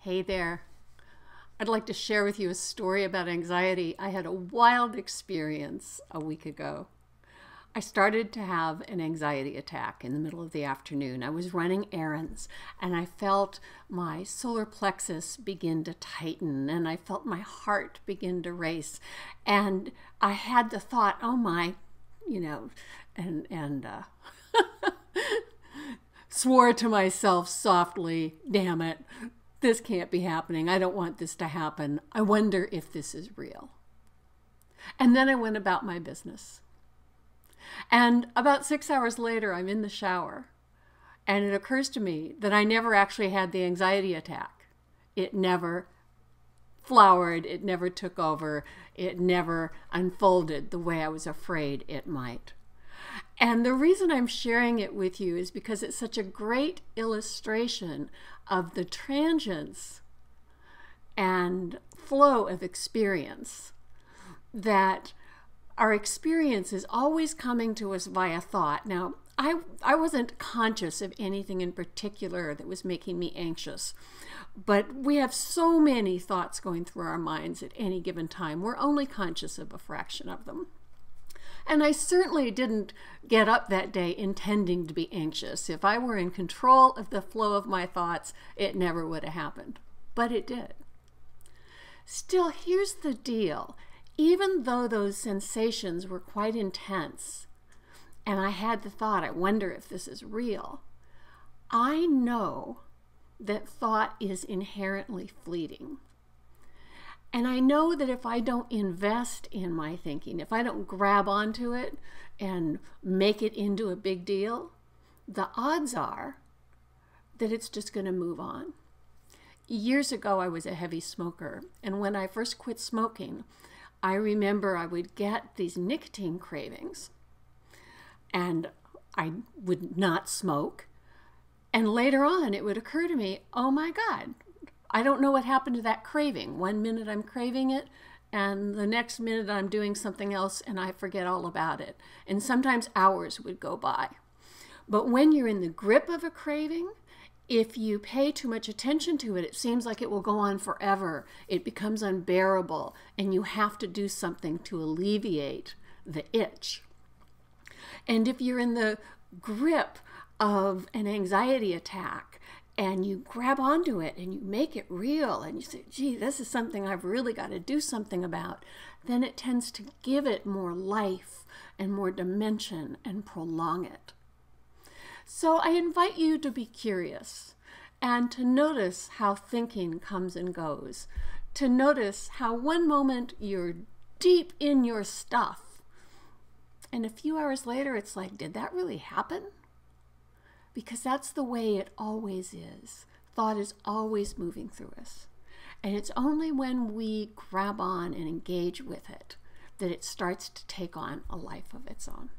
Hey there. I'd like to share with you a story about anxiety. I had a wild experience a week ago. I started to have an anxiety attack in the middle of the afternoon. I was running errands and I felt my solar plexus begin to tighten and I felt my heart begin to race. And I had the thought, oh my, you know, and swore to myself softly, damn it, this can't be happening. I don't want this to happen. I wonder if this is real. And then I went about my business. And about 6 hours later, I'm in the shower. And it occurs to me that I never actually had the anxiety attack. It never flowered. It never took over. It never unfolded the way I was afraid it might. And the reason I'm sharing it with you is because it's such a great illustration of the transience and flow of experience, that our experience is always coming to us via thought. Now, I wasn't conscious of anything in particular that was making me anxious, but we have so many thoughts going through our minds at any given time. We're only conscious of a fraction of them. And I certainly didn't get up that day intending to be anxious. If I were in control of the flow of my thoughts, it never would have happened. But it did. Still, here's the deal. Even though those sensations were quite intense, and I had the thought, I wonder if this is real, I know that thought is inherently fleeting. And I know that if I don't invest in my thinking, if I don't grab onto it and make it into a big deal, the odds are that it's just going to move on. Years ago, I was a heavy smoker. And when I first quit smoking, I remember I would get these nicotine cravings. And I would not smoke. And later on, it would occur to me, oh my God, I don't know what happened to that craving. One minute I'm craving it, and the next minute I'm doing something else and I forget all about it. And sometimes hours would go by. But when you're in the grip of a craving, if you pay too much attention to it, it seems like it will go on forever. It becomes unbearable, and you have to do something to alleviate the itch. And if you're in the grip of an anxiety attack, and you grab onto it and you make it real and you say, gee, this is something I've really got to do something about, then it tends to give it more life and more dimension and prolong it. So I invite you to be curious and to notice how thinking comes and goes, to notice how one moment you're deep in your stuff and a few hours later it's like, did that really happen? Because that's the way it always is. Thought is always moving through us. And it's only when we grab on and engage with it that it starts to take on a life of its own.